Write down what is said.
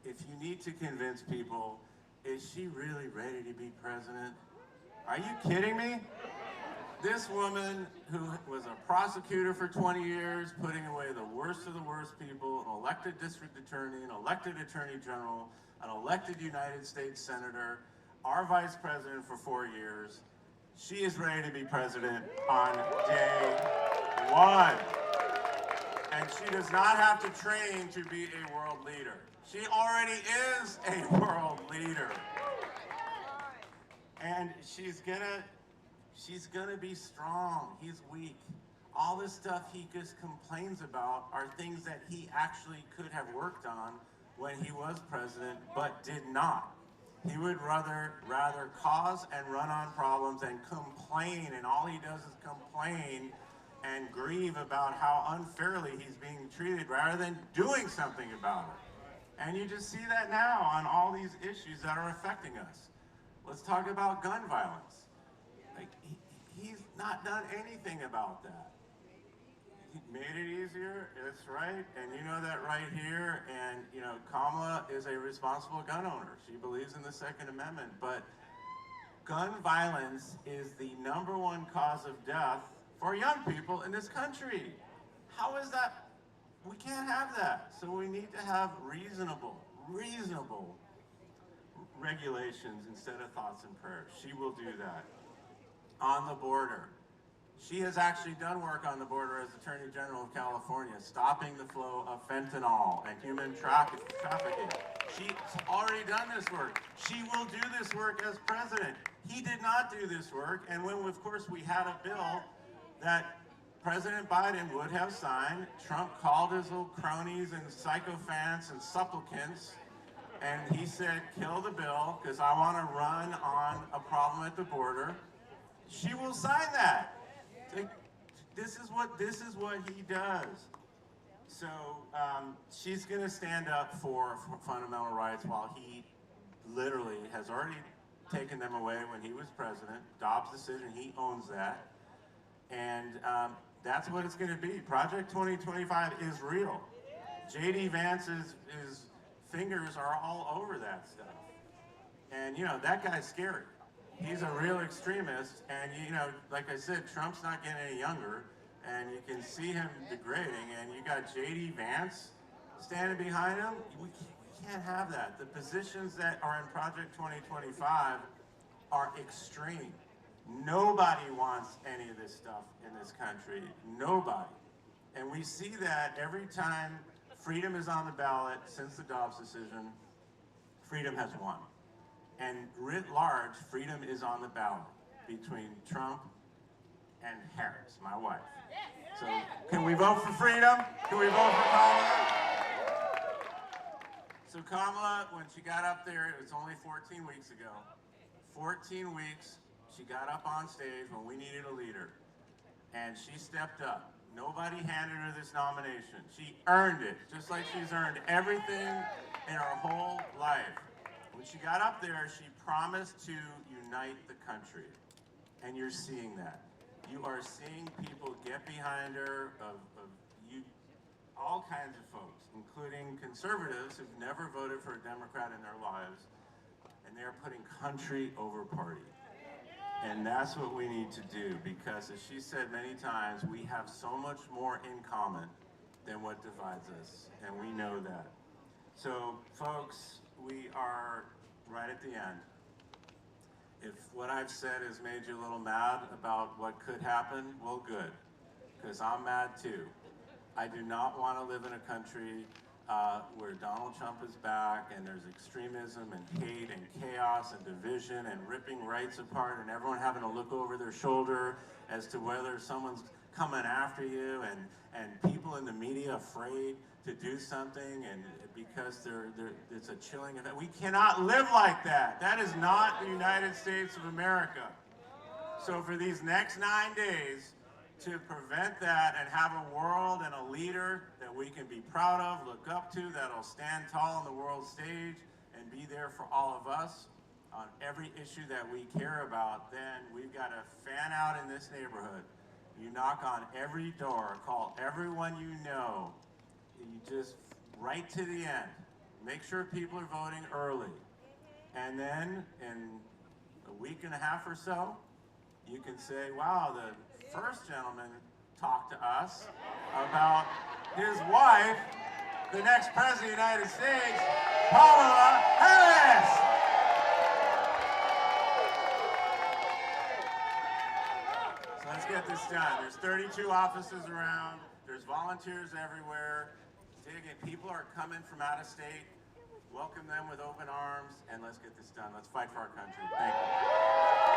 if you need to convince people, is she really ready to be president? Are you kidding me? This woman who was a prosecutor for 20 years, putting away the worst of the worst people, an elected district attorney, an elected attorney general, an elected United States senator, our vice president for 4 years, she is ready to be president on day one. And she does not have to train to be a world leader. She already is a world leader. And she's gonna be strong. He's weak. All this stuff he just complains about are things that he actually could have worked on when he was president, but did not. He would rather cause and run on problems and complain, and all he does is complain and grieve about how unfairly he's being treated rather than doing something about it. And you just see that now on all these issues that are affecting us. Let's talk about gun violence. Like, he's not done anything about that. He made it easier, that's right, and you know that right here, and you know, Kamala is a responsible gun owner. She believes in the Second Amendment, but gun violence is the #1 cause of death for young people in this country. How is that? We can't have that. So we need to have reasonable regulations instead of thoughts and prayers. She will do that. On the border, she has actually done work on the border as Attorney General of California, stopping the flow of fentanyl and human trafficking. She's already done this work. She will do this work as president. He did not do this work, and when, of course, we had a bill that President Biden would have signed, Trump called his little cronies and sycophants and supplicants, and he said, kill the bill, because I want to run on a problem at the border. She will sign that. This is what he does. So she's going to stand up for fundamental rights while he literally has already taken them away when he was president. Dobbs' decision, he owns that. And that's what it's going to be. Project 2025 is real. J.D. Vance's fingers are all over that stuff. And, you know, that guy's scary. He's a real extremist. And, you know, like I said, Trump's not getting any younger. And you can see him degrading. And you got J.D. Vance standing behind him. We can't have that. The positions that are in Project 2025 are extreme. Nobody wants any of this stuff in this country. Nobody. And we see that every time freedom is on the ballot since the Dobbs decision, freedom has won. And writ large, freedom is on the ballot between Trump and Harris, my wife. So can we vote for freedom? Can we vote for Kamala? So Kamala, when she got up there, it was only 14 weeks ago. 14 weeks. She got up on stage when we needed a leader, and she stepped up. Nobody handed her this nomination. She earned it, just like she's earned everything in her whole life. When she got up there, she promised to unite the country, and you're seeing that. You are seeing people get behind her, all kinds of folks, including conservatives who've never voted for a Democrat in their lives, and they're putting country over party. And that's what we need to do, because as she said many times, we have so much more in common than what divides us, and we know that. So, folks, we are right at the end. If what I've said has made you a little mad about what could happen, well, good, because I'm mad too. I do not want to live in a country where Donald Trump is back and there's extremism and hate and chaos and division and ripping rights apart and everyone having to look over their shoulder as to whether someone's coming after you, and people in the media afraid to do something and because it's a chilling event. We cannot live like that. That is not the United States of America. So for these next 9 days, to prevent that and have a world and a leader that we can be proud of, look up to, that'll stand tall on the world stage and be there for all of us on every issue that we care about, then we've got to fan out in this neighborhood. You knock on every door, call everyone you know, you just right to the end. Make sure people are voting early. And then in a week and a half or so, you can say, wow, the first gentleman talked to us about his wife, the next president of the United States, Kamala Harris. So let's get this done. There's 32 offices around. There's volunteers everywhere. People are coming from out of state. Welcome them with open arms, and let's get this done. Let's fight for our country. Thank you.